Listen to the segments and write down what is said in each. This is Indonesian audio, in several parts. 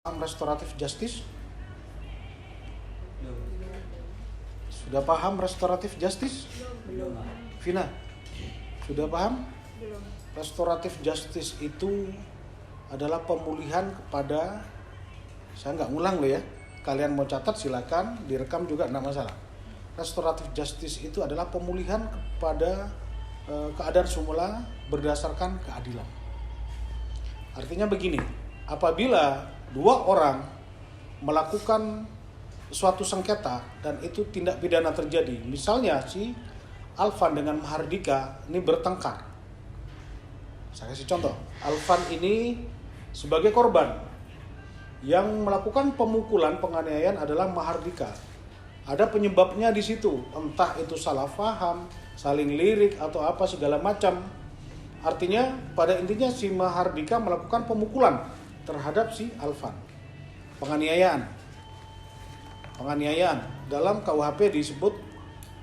Restoratif justice? Sudah paham restoratif justice? Belum. Vina, sudah paham? Belum. Restoratif justice itu adalah pemulihan kepada, saya nggak ngulang loh ya, kalian mau catat silakan, direkam juga nggak masalah. Restoratif justice itu adalah pemulihan kepada keadaan semula berdasarkan keadilan. Artinya begini, apabila dua orang melakukan suatu sengketa dan itu tindak pidana terjadi, misalnya si Alvan dengan Mahardika ini bertengkar. Saya kasih contoh, Alvan ini sebagai korban yang melakukan pemukulan penganiayaan adalah Mahardika. Ada penyebabnya di situ, entah itu salah paham, saling lirik atau apa segala macam. Artinya pada intinya si Mahardika melakukan pemukulan terhadap si Alvan. Penganiayaan dalam KUHP disebut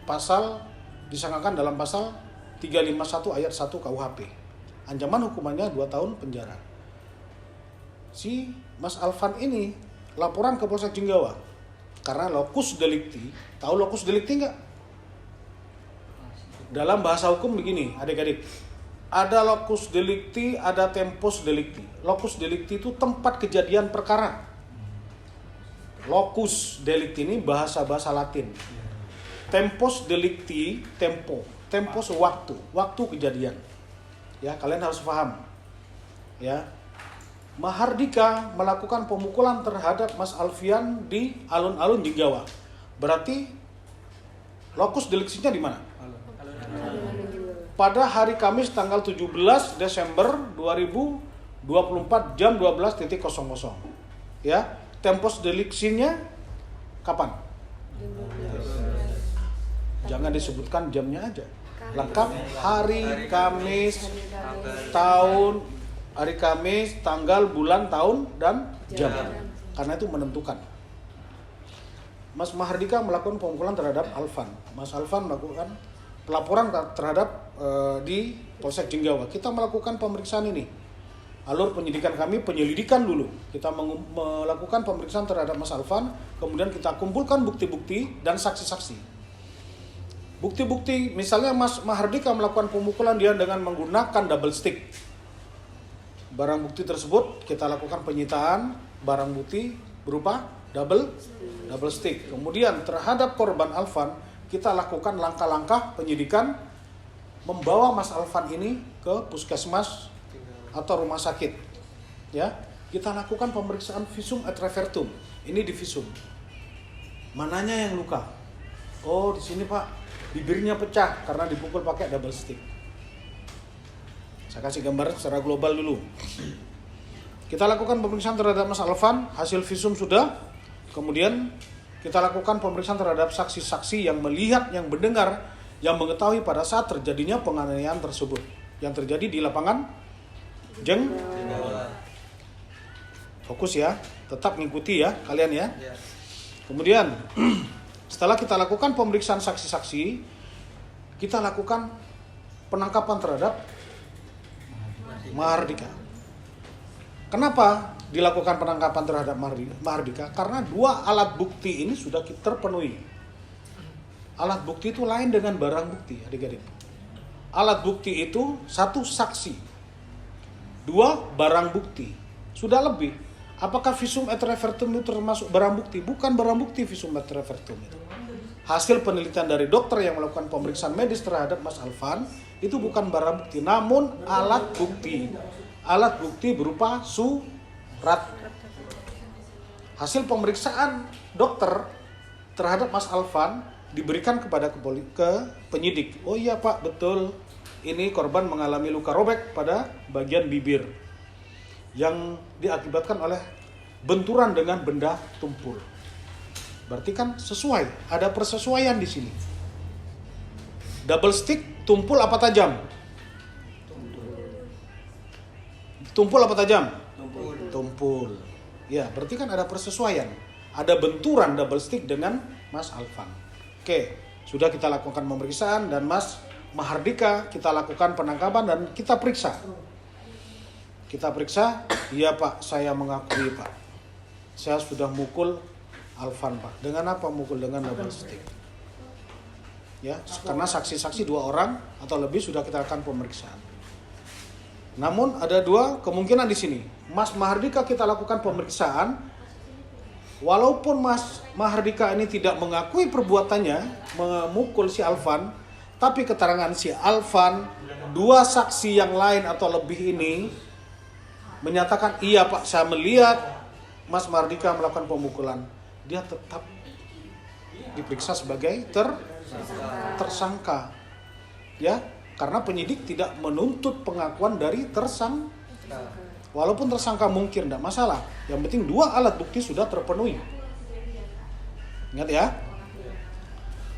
pasal, disangkakan dalam pasal 351 ayat 1 KUHP. Ancaman hukumannya 2 tahun penjara. Si Mas Alvan ini laporan ke Polsek Jinggawa karena locus delicti. Tahu locus delicti enggak? Dalam bahasa hukum begini, adik-adik. Ada locus delicti, ada tempus delicti. Locus delicti itu tempat kejadian perkara. Locus delicti ini bahasa Latin. Tempus delicti, tempus waktu kejadian. Ya, kalian harus paham. Ya. Mahardika melakukan pemukulan terhadap Mas Alfian di alun-alun Jinggawa. Berarti locus delictinya di mana? Pada hari Kamis tanggal 17 Desember 2024 jam 12.00. Ya, tempus delictinya kapan? Jangan disebutkan jamnya aja. Lengkap hari Kamis, hari Kamis, tanggal, bulan, tahun, dan jam. Karena itu menentukan. Mas Mahardika melakukan pemukulan terhadap Alvan. Mas Alvan melakukan pelaporan terhadap di Polsek Jinggawa. Kita melakukan pemeriksaan ini. Alur penyidikan kami penyelidikan dulu. Kita melakukan pemeriksaan terhadap Mas Alvan, kemudian kita kumpulkan bukti-bukti dan saksi-saksi. Bukti-bukti, misalnya Mas Mahardika melakukan pemukulan dia dengan menggunakan double stick. Barang bukti tersebut kita lakukan penyitaan barang bukti berupa double stick. Kemudian terhadap korban Alvan kita lakukan langkah-langkah penyidikan, membawa Mas Alvan ini ke puskesmas atau rumah sakit. Ya, kita lakukan pemeriksaan visum et repertum. Ini di visum. Mananya yang luka? Oh, di sini Pak, bibirnya pecah karena dipukul pakai double stick. Saya kasih gambar secara global dulu. Kita lakukan pemeriksaan terhadap Mas Alvan, hasil visum sudah. Kemudian kita lakukan pemeriksaan terhadap saksi-saksi yang melihat, yang mendengar, yang mengetahui pada saat terjadinya penganiayaan tersebut yang terjadi di lapangan Jinggawa. Fokus ya, tetap mengikuti ya kalian ya. Kemudian setelah kita lakukan pemeriksaan saksi-saksi, kita lakukan penangkapan terhadap Mahardika. Kenapa dilakukan penangkapan terhadap Mahardika? Karena dua alat bukti ini sudah terpenuhi. Alat bukti itu lain dengan barang bukti, adik-adik. Alat bukti itu satu saksi, dua barang bukti. Sudah lebih. Apakah visum et repertum itu termasuk barang bukti? Bukan barang bukti visum et repertum itu. Hasil penelitian dari dokter yang melakukan pemeriksaan medis terhadap Mas Alvan itu bukan barang bukti, namun alat bukti. Alat bukti berupa surat. Hasil pemeriksaan dokter terhadap Mas Alvan diberikan kepada penyidik. Oh iya Pak, betul. Ini korban mengalami luka robek pada bagian bibir yang diakibatkan oleh benturan dengan benda tumpul. Berarti kan sesuai, ada persesuaian di sini. Double stick, tumpul apa tajam? Tumpul apa tajam? Tumpul. Ya, berarti kan ada persesuaian. Ada benturan double stick dengan Mas Alvan. Oke, sudah kita lakukan pemeriksaan dan Mas Mahardika kita lakukan penangkapan dan kita periksa. Kita periksa, iya Pak, saya mengakui Pak. saya sudah mukul Alvan Pak. Dengan apa mukul? Dengan double stick. Ya, karena saksi-saksi 2 orang atau lebih sudah kita lakukan pemeriksaan. Namun ada 2 kemungkinan di sini. Mas Mahardika kita lakukan pemeriksaan, walaupun Mas Mahardika ini tidak mengakui perbuatannya memukul si Alvan, tapi keterangan si Alvan, 2 saksi yang lain atau lebih ini menyatakan, iya Pak, saya melihat Mas Mahardika melakukan pemukulan. Dia tetap diperiksa sebagai tersangka. Ya, karena penyidik tidak menuntut pengakuan dari tersangka. Walaupun tersangka mungkir, tidak masalah. Yang penting 2 alat bukti sudah terpenuhi. Ingat ya.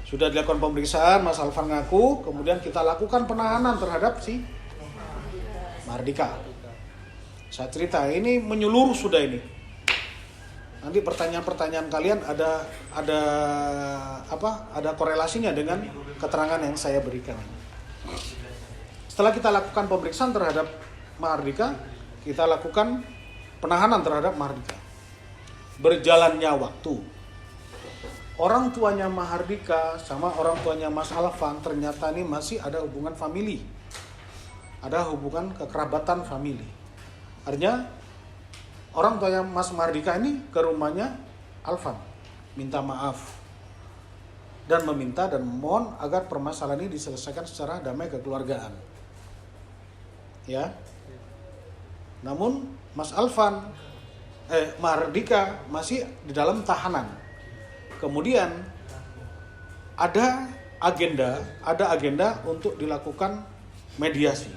Sudah dilakukan pemeriksaan, Mas Alvan ngaku, kemudian kita lakukan penahanan terhadap si Mahardika. Saya cerita, ini menyeluruh sudah ini. Nanti pertanyaan-pertanyaan kalian ada korelasinya dengan keterangan yang saya berikan. Setelah kita lakukan pemeriksaan terhadap Mahardika, kita lakukan penahanan terhadap Mahardika. Berjalannya waktu, orang tuanya Mahardika sama orang tuanya Mas Alvan ternyata ini masih ada hubungan famili, ada hubungan kekerabatan famili. Artinya orang tuanya Mas Mahardika ini ke rumahnya Alvan, minta maaf dan meminta dan memohon agar permasalahan ini diselesaikan secara damai kekeluargaan. Ya. Namun Mas Mahardika masih di dalam tahanan. Kemudian ada agenda untuk dilakukan mediasi.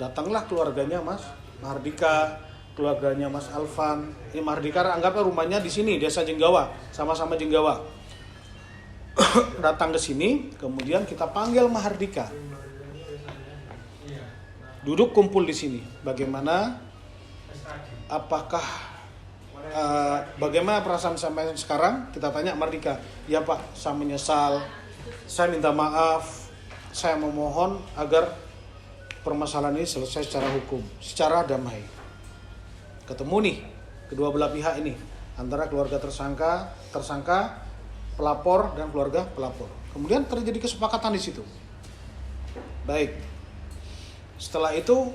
Datanglah keluarganya Mas Mahardika, keluarganya Mas Alvan. Ini Mahardika anggaplah rumahnya di sini, Desa Jenggawa, sama-sama Jenggawa. Datang ke sini, kemudian kita panggil Mahardika. Duduk kumpul di sini. Bagaimana perasaan sampai sekarang? Kita tanya Mahardika. Ya Pak, saya menyesal. Saya minta maaf. Saya memohon agar permasalahan ini selesai secara hukum, secara damai. Ketemu nih kedua belah pihak ini, antara keluarga tersangka, pelapor dan keluarga pelapor. Kemudian terjadi kesepakatan di situ. Baik. Setelah itu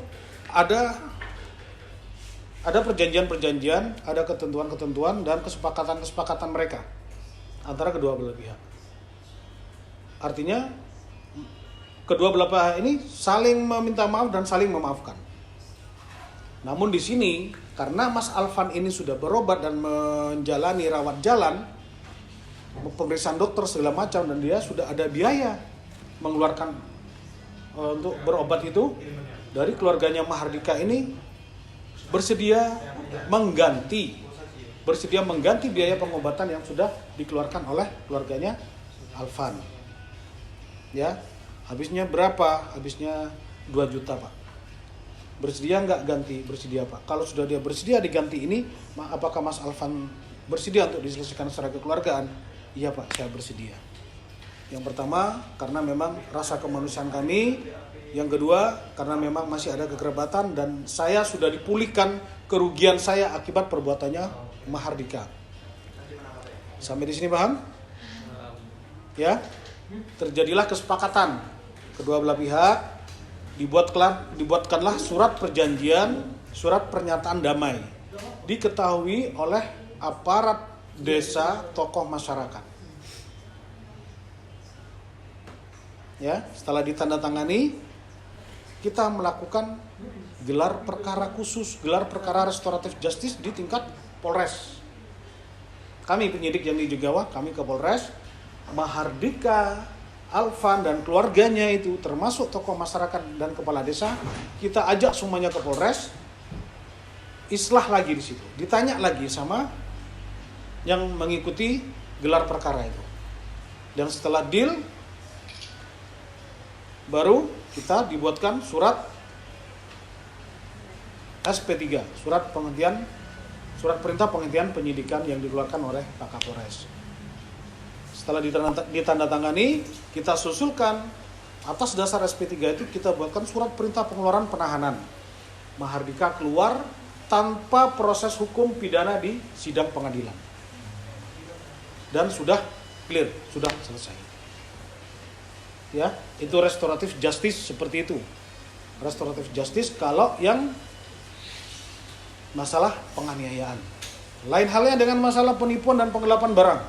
ada perjanjian-perjanjian, ada ketentuan-ketentuan dan kesepakatan-kesepakatan mereka antara kedua belah pihak. Artinya kedua belah pihak ini saling meminta maaf dan saling memaafkan. Namun di sini karena Mas Alvan ini sudah berobat dan menjalani rawat jalan, pemeriksaan dokter segala macam, dan dia sudah ada biaya mengeluarkan untuk berobat itu, dari keluarganya Mahardika ini bersedia mengganti biaya pengobatan yang sudah dikeluarkan oleh keluarganya Alvan. Ya, habisnya berapa? Habisnya 2 juta Pak. Bersedia nggak ganti? Bersedia Pak. Kalau sudah dia bersedia diganti ini, apakah Mas Alvan bersedia untuk diselesaikan secara kekeluargaan? Iya Pak, saya bersedia. Yang pertama, karena memang rasa kemanusiaan kami. Yang kedua, karena memang masih ada kekerabatan dan saya sudah dipulihkan kerugian saya akibat perbuatannya Mahardika. Sampai di sini paham? Ya, terjadilah kesepakatan kedua belah pihak. Dibuatkanlah surat perjanjian, surat pernyataan damai, diketahui oleh aparat desa, tokoh masyarakat. Ya, setelah ditandatangani, kita melakukan gelar perkara khusus, gelar perkara restoratif justice di tingkat Polres. Kami penyidik yang di Jenggawa, kami ke Polres. Mahardika, Alvan dan keluarganya itu termasuk tokoh masyarakat dan kepala desa, kita ajak semuanya ke Polres. Islah lagi di situ. Ditanya lagi sama yang mengikuti gelar perkara itu. Dan setelah deal, baru kita dibuatkan surat SP3, surat perintah penghentian penyidikan yang dikeluarkan oleh Pak Kapolres. Setelah ditandatangani, kita susulkan atas dasar SP3 itu kita buatkan surat perintah pengeluaran penahanan. Mahardika keluar tanpa proses hukum pidana di sidang pengadilan. Dan sudah clear, sudah selesai. Ya, itu restoratif justice seperti itu. Restoratif justice kalau yang masalah penganiayaan. Lain halnya dengan masalah penipuan dan penggelapan barang.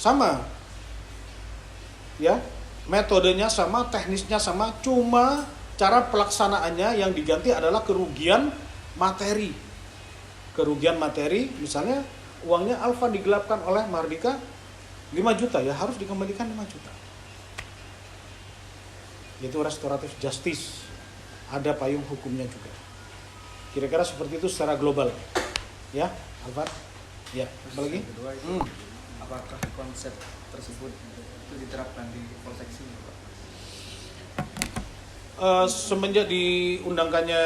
Sama. Ya, metodenya sama, teknisnya sama, cuma cara pelaksanaannya yang diganti adalah kerugian materi. Kerugian materi, misalnya uangnya Alfa digelapkan oleh Mahardika 5 juta, ya harus dikembalikan 5 juta. Itu restoratif justice. Ada payung hukumnya juga. Kira-kira seperti itu secara global. Ya, Alfa? Ya, apa lagi? Kedua itu, apakah konsep tersebut itu diterapkan di Polsek sini, Pak? Semenjak diundangkannya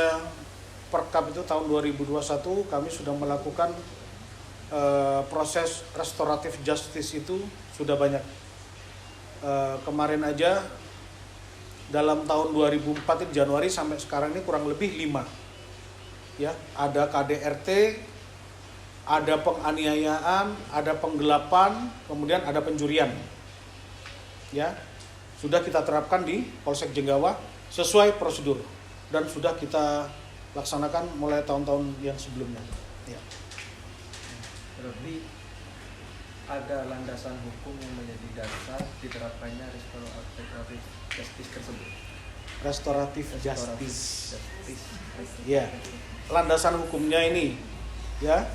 Perkap itu tahun 2021, kami sudah melakukan proses restoratif justice itu sudah banyak. Kemarin aja dalam tahun 2004 Januari sampai sekarang ini kurang lebih 5. Ya, ada KDRT, ada penganiayaan, ada penggelapan, kemudian ada pencurian. Ya, sudah kita terapkan di Polsek Jenggawa sesuai prosedur dan sudah kita laksanakan mulai tahun-tahun yang sebelumnya. Ya. Berarti ada landasan hukum yang menjadi dasar diterapkannya restoratif justice tersebut. Restoratif justice. Justice. Ya. Landasan hukumnya ini, ya,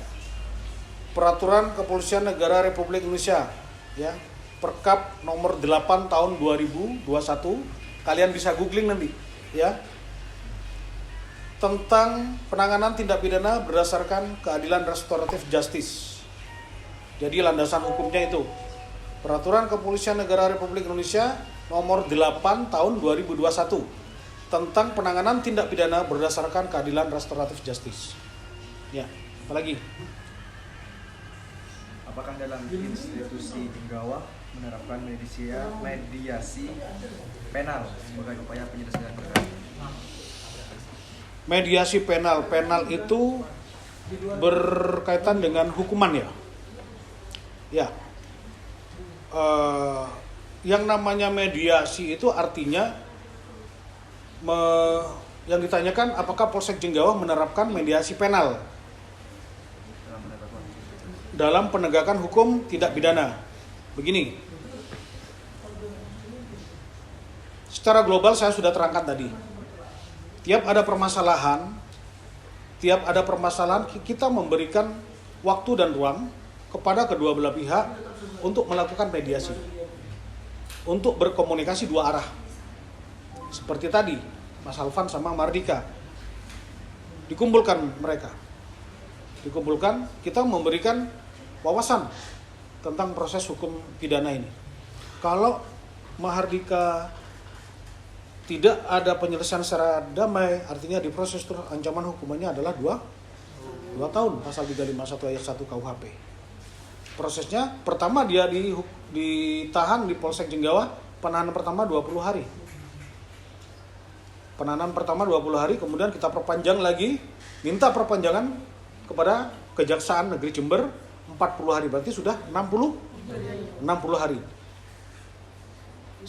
Peraturan Kepolisian Negara Republik Indonesia, ya, Perkap nomor 8 tahun 2021, kalian bisa googling nanti, ya, tentang penanganan tindak pidana berdasarkan keadilan restoratif justice. Jadi landasan hukumnya itu Peraturan Kepolisian Negara Republik Indonesia nomor 8 tahun 2021 tentang penanganan tindak pidana berdasarkan keadilan restoratif justice. Ya, apalagi? Apakah dalam institusi Jenggawa menerapkan mediasi penal sebagai upaya penyelesaian perkara? Mediasi penal itu berkaitan dengan hukuman, ya. Ya. Yang namanya mediasi itu artinya yang ditanyakan apakah Polsek Jenggawa menerapkan mediasi penal dalam penegakan hukum tidak pidana. Begini, secara global saya sudah terangkan tadi. Tiap ada permasalahan kita memberikan waktu dan ruang kepada kedua belah pihak untuk melakukan mediasi, untuk berkomunikasi dua arah. Seperti tadi, Mas Alvan sama Mahardika. Dikumpulkan, kita memberikan wawasan tentang proses hukum pidana ini. Kalau Mahardika tidak ada penyelesaian secara damai, artinya di proses itu ancaman hukumannya adalah 2 tahun, pasal 351 ayat 1 KUHP. Prosesnya, pertama dia ditahan di Polsek Jenggawa, penahanan pertama 20 hari. Penahanan pertama 20 hari, kemudian kita perpanjang lagi, minta perpanjangan kepada Kejaksaan Negeri Jember 40 hari, berarti sudah 60 hari.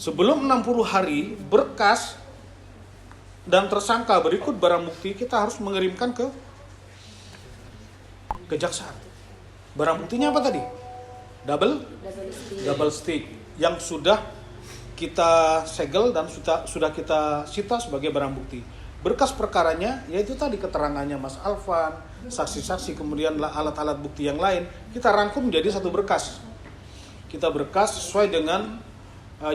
Sebelum 60 hari, berkas dan tersangka berikut barang bukti kita harus mengirimkan ke Kejaksaan. Barang buktinya apa tadi? Double stick yang sudah kita segel dan sudah kita sita sebagai barang bukti. Berkas perkaranya yaitu tadi keterangannya Mas Alvan, saksi-saksi, kemudian alat-alat bukti yang lain, kita rangkum menjadi satu berkas. Kita berkas sesuai dengan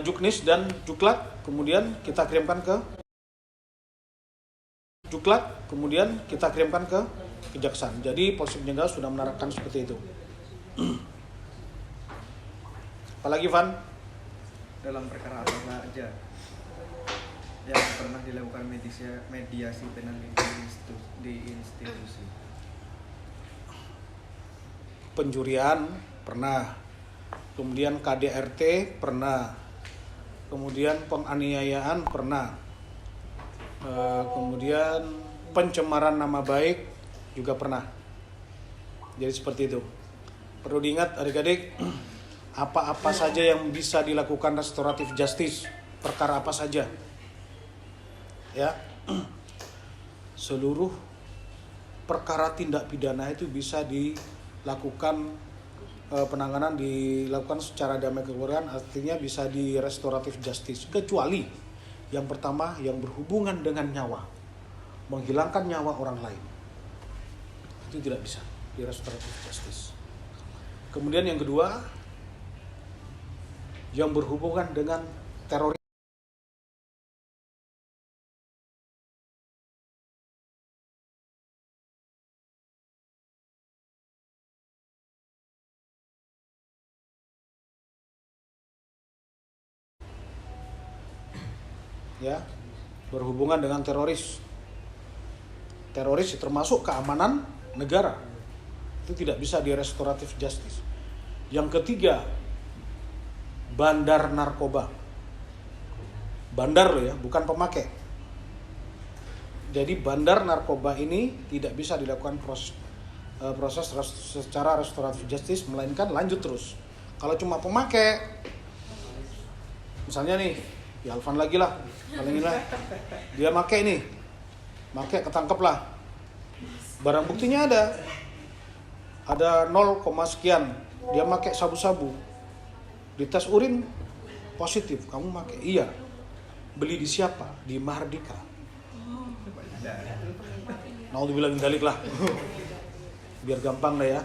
Juknis dan Juklat, kemudian kita kirimkan ke Kejaksaan. Jadi Polsek Jenggawa sudah menerapkan seperti itu. Apalagi, Van? Dalam perkara apa aja yang pernah dilakukan mediasi penal di institusi? Pencurian pernah, kemudian KDRT pernah, kemudian penganiayaan pernah, kemudian pencemaran nama baik juga pernah. Jadi seperti itu. Perlu diingat adik-adik, apa-apa saja yang bisa dilakukan restoratif justice, perkara apa saja. Ya. Seluruh perkara tindak pidana itu bisa dilakukan penanganan dilakukan secara damai kekeluargaan, artinya bisa di restoratif justice, kecuali yang pertama yang berhubungan dengan nyawa, menghilangkan nyawa orang lain, itu tidak bisa di restoratif justice. Kemudian yang kedua, yang berhubungan dengan teroris, ya, berhubungan dengan teroris. Teroris termasuk keamanan negara. Itu tidak bisa di restoratif justice. Yang ketiga, bandar narkoba. Bandar loh ya, bukan pemakai. Jadi bandar narkoba ini tidak bisa dilakukan proses secara restoratif justice, melainkan lanjut terus. Kalau cuma pemakai, misalnya nih, ya Alvan lagi lah, paling lah, dia make nih, ketangkep lah, barang buktinya ada 0, sekian, dia make sabu-sabu, dites urin positif, kamu make, iya, beli di siapa? Di Mahardika. Naudzubillah min dzalik lah, biar gampang lah ya.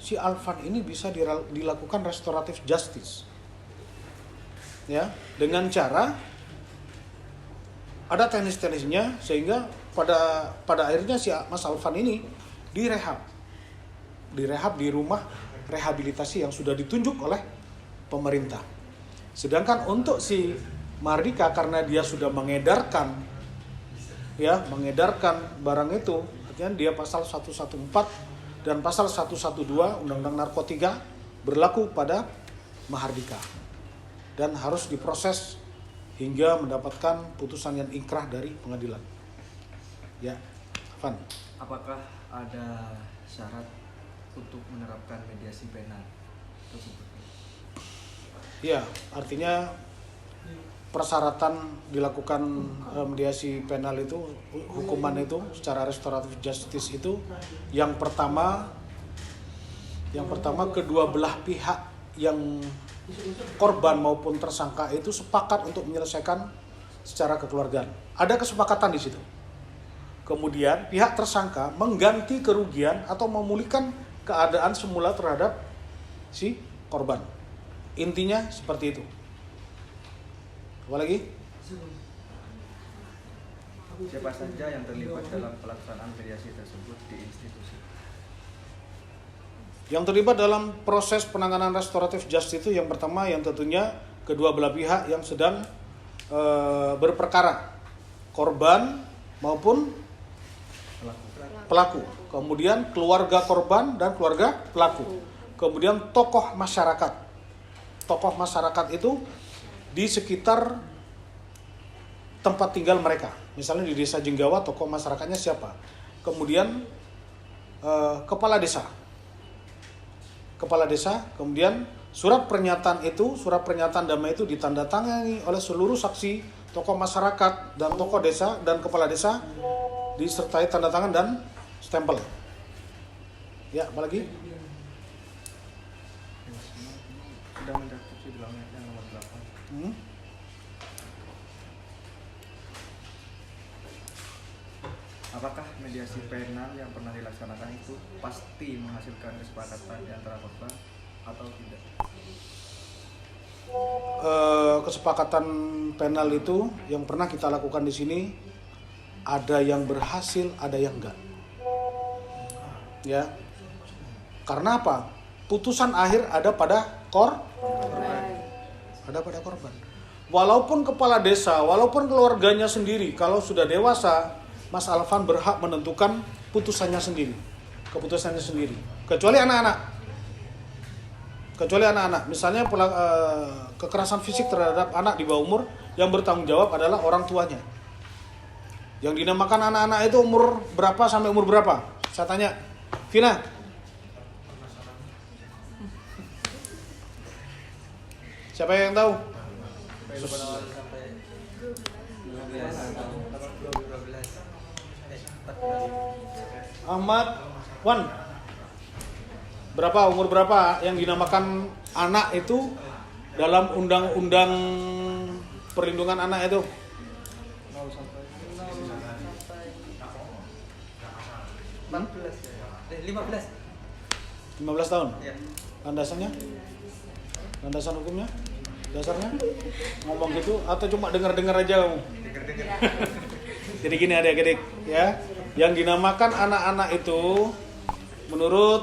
Si Alvan ini bisa dilakukan restoratif justice. Ya, dengan cara ada teknis-teknisnya sehingga pada akhirnya si Mas Alvan ini direhab di rumah rehabilitasi yang sudah ditunjuk oleh pemerintah. Sedangkan untuk si Mahardika, karena dia sudah mengedarkan barang itu, artinya dia pasal 114 dan pasal 112 Undang-Undang Narkotika berlaku pada Mahardika. Dan harus diproses hingga mendapatkan putusan yang inkrah dari pengadilan. Ya, Van. Apakah ada syarat untuk menerapkan mediasi penal tersebut? Ya, artinya persyaratan dilakukan mediasi penal itu, hukuman itu secara restoratif justice itu, yang pertama kedua belah pihak yang korban maupun tersangka itu sepakat untuk menyelesaikan secara kekeluargaan. Ada kesepakatan di situ. Kemudian pihak tersangka mengganti kerugian atau memulihkan keadaan semula terhadap si korban. Intinya seperti itu. Apa lagi? Siapa saja yang terlibat dalam pelaksanaan mediasi tersebut di institusi? Yang terlibat dalam proses penanganan restoratif justice itu yang pertama yang tentunya kedua belah pihak yang sedang berperkara, korban maupun pelaku. Kemudian keluarga korban dan keluarga pelaku. Kemudian tokoh masyarakat. Tokoh masyarakat itu di sekitar tempat tinggal mereka. Misalnya di Desa Jenggawa, tokoh masyarakatnya siapa? Kemudian kepala desa, kemudian surat pernyataan damai itu ditandatangani oleh seluruh saksi, tokoh masyarakat dan tokoh desa dan kepala desa, disertai tanda tangan dan stempel. Ya, apa lagi? Sudah mencakup yang nomor 8. Apakah mediasi penal yang pernah dilaksanakan itu pasti menghasilkan kesepakatan di antara korban atau tidak? Kesepakatan penal itu yang pernah kita lakukan di sini ada yang berhasil, ada yang enggak. Ya. Karena apa? Putusan akhir ada pada korban. Walaupun kepala desa, walaupun keluarganya sendiri, kalau sudah dewasa, Mas Alvan berhak menentukan keputusannya sendiri. Kecuali anak-anak. Misalnya kekerasan fisik terhadap anak di bawah umur, yang bertanggung jawab adalah orang tuanya. Yang dinamakan anak-anak itu umur berapa sampai umur berapa? Saya tanya. Vina. Siapa yang tahu? Ahmad, Wan. Umur berapa yang dinamakan anak itu dalam undang-undang perlindungan anak itu? 15 tahun? Ya. Landasannya? Landasan hukumnya? Dasarnya? Ngomong gitu atau cuma dengar-dengar aja kamu? Dengar-dengar. Jadi gini adik-adik ya, yang dinamakan anak-anak itu menurut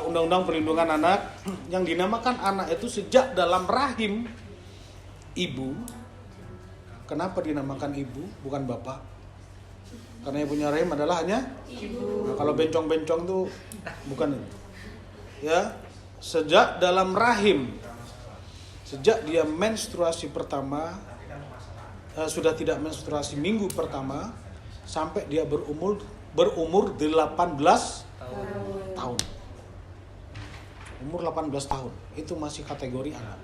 Undang-Undang Perlindungan Anak, yang dinamakan anak itu sejak dalam rahim ibu. Kenapa dinamakan ibu bukan bapak? Karena yang punya rahim adalah hanya ibu. Nah, kalau bencong-bencong tuh bukan itu. Ya, sejak dalam rahim, sejak dia menstruasi pertama, sudah tidak menstruasi minggu pertama sampai dia berumur 18 tahun. Umur 18 tahun itu masih kategori anak.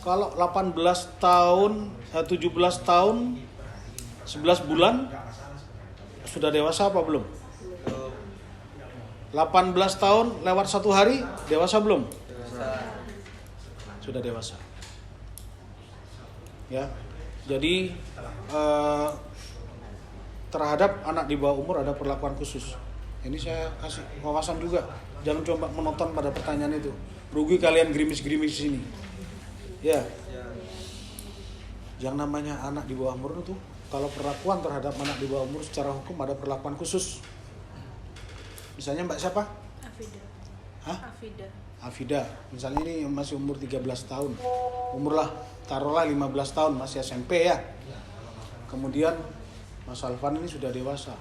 Kalau 18 tahun, 17 tahun 11 bulan sudah dewasa apa belum? 18 tahun lewat 1 hari dewasa belum? Sudah dewasa. Ya. Jadi terhadap anak di bawah umur ada perlakuan khusus. Ini saya kasih wawasan juga. Jangan coba menonton pada pertanyaan itu. Rugi kalian gerimis-gerimis sini. Ya. Yang namanya anak di bawah umur itu, kalau perlakuan terhadap anak di bawah umur secara hukum ada perlakuan khusus. Misalnya Mbak siapa? Afida. Hah? Afida. Afida. Misalnya ini masih umur 13 tahun. Umurlah taruhlah 15 tahun, masih SMP ya. Kemudian Mas Alvan ini sudah dewasa.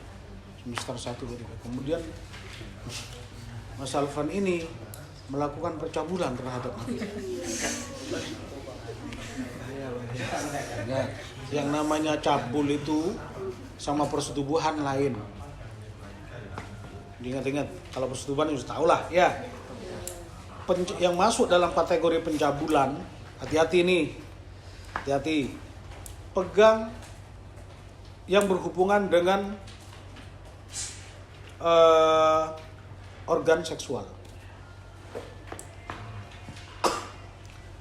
Semester 1 berarti. Kemudian Mas Alvan ini melakukan percabulan terhadap Afida. Ya, yang namanya cabul itu sama persetubuhan lain. Ingat-ingat, kalau persetubuhan sudah tahu lah ya. Yang masuk dalam kategori pencabulan, hati-hati nih. Hati-hati. Pegang yang berhubungan dengan organ seksual.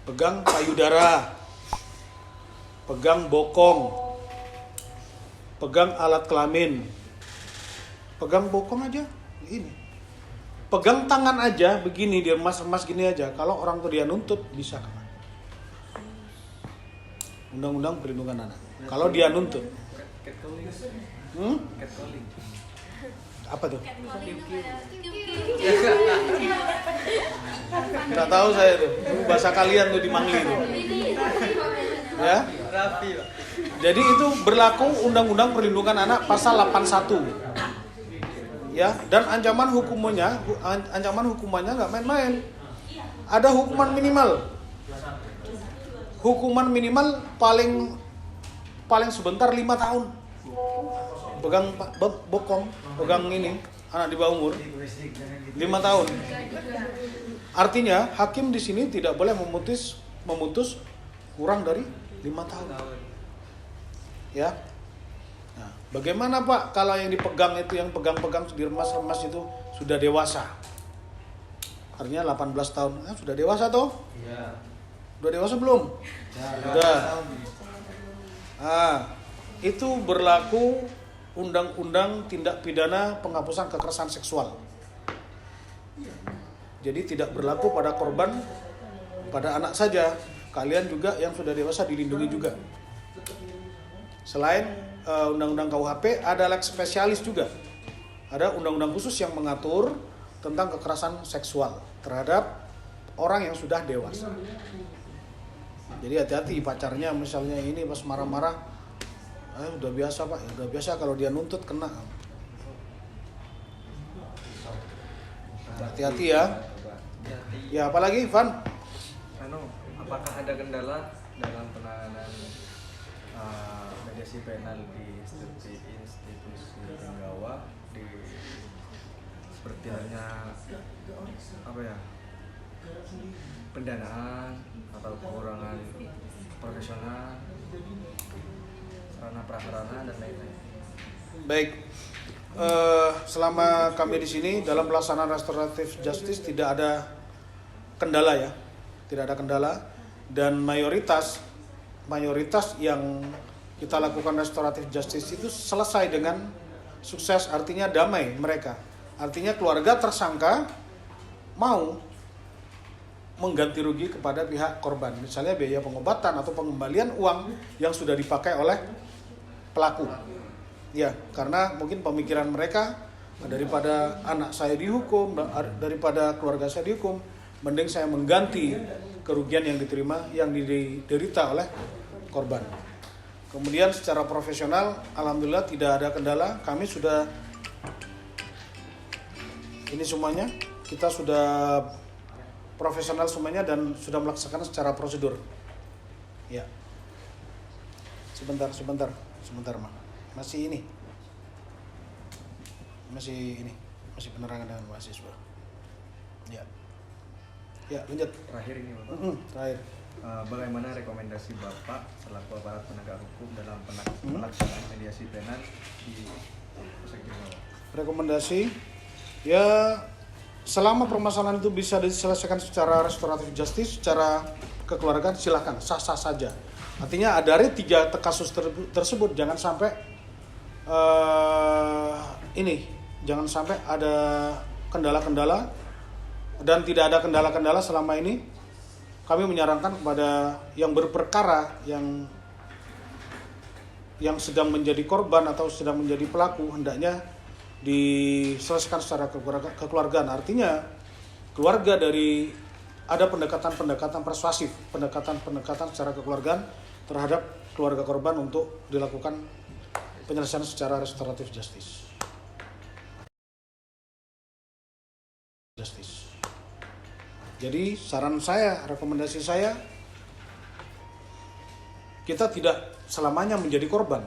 Pegang payudara. Pegang bokong. Pegang alat kelamin. Pegang bokong aja ini. Pegang tangan aja begini, dia emas-emas gini aja. Kalau orang tua dia nuntut bisa kena. Undang-Undang Perlindungan Anak. Kalau dia nuntut. Catcalling. Apa tuh? Nggak tahu saya tuh. Bahasa kalian tuh di Mangli tuh. Ya. Rapi, Pak. Jadi itu berlaku Undang-Undang Perlindungan Anak pasal 81. Ya, dan ancaman hukumannya nggak main-main. Ada hukuman minimal. Hukuman minimal paling sebentar 5 tahun. Pegang bokong, pegang ini anak di bawah umur 5 tahun. Artinya hakim di sini tidak boleh memutus kurang dari 5 tahun. Ya. Nah, bagaimana Pak kalau yang dipegang itu, yang pegang-pegang diremas-remas itu sudah dewasa? Artinya 18 tahun. Sudah dewasa toh? Iya. Udah dewasa belum? Ya, Sudah. Itu berlaku Undang-Undang Tindak Pidana Penghapusan Kekerasan Seksual. Jadi tidak berlaku pada korban, pada anak saja. Kalian juga yang sudah dewasa dilindungi juga. Selain Undang-Undang KUHP, ada lex spesialis juga. Ada undang-undang khusus yang mengatur tentang kekerasan seksual terhadap orang yang sudah dewasa. Jadi hati-hati pacarnya misalnya ini pas marah-marah, udah biasa Pak, udah biasa kalau dia nuntut kena. Hati-hati ya. Ya apalagi Van? Apakah ada kendala dalam penanganan mediasi mediasi penal di institusi Tenggawa di seperti halnya apa ya, pendanaan atau kekurangan profesional, sarana prasarana dan lain-lain. Baik, selama kami di sini dalam pelaksanaan restoratif justice tidak ada kendala ya, tidak ada kendala, dan mayoritas yang kita lakukan restoratif justice itu selesai dengan sukses, artinya damai mereka, artinya keluarga tersangka mau mengganti rugi kepada pihak korban, misalnya biaya pengobatan atau pengembalian uang yang sudah dipakai oleh pelaku. Ya, karena mungkin pemikiran mereka, daripada anak saya dihukum, daripada keluarga saya dihukum, mending saya mengganti kerugian yang diderita oleh korban. Kemudian secara profesional, alhamdulillah tidak ada kendala. Kami sudah ini semuanya, kita sudah profesional semuanya dan sudah melaksanakan secara prosedur. Ya. Sebentar, Mak. Masih penerangan dengan mahasiswa. Ya. Ya, lanjut. Terakhir ini Bapak. Terakhir. Bagaimana rekomendasi Bapak selaku aparat penegak hukum dalam pelaksanaan mediasi penal di Polsek Tenggawa? Rekomendasi ya, selama permasalahan itu bisa diselesaikan secara restoratif justice, secara kekeluargaan, silakan, sah-sah saja. Artinya dari 3 kasus tersebut jangan sampai jangan sampai ada kendala-kendala, dan tidak ada kendala-kendala selama ini. Kami menyarankan kepada yang berperkara, yang sedang menjadi korban atau sedang menjadi pelaku, hendaknya diselesaikan secara kekeluargaan. Artinya keluarga dari ada pendekatan persuasif, pendekatan secara kekeluargaan terhadap keluarga korban untuk dilakukan penyelesaian secara restoratif justice. Jadi saran saya, rekomendasi saya, kita tidak selamanya menjadi korban.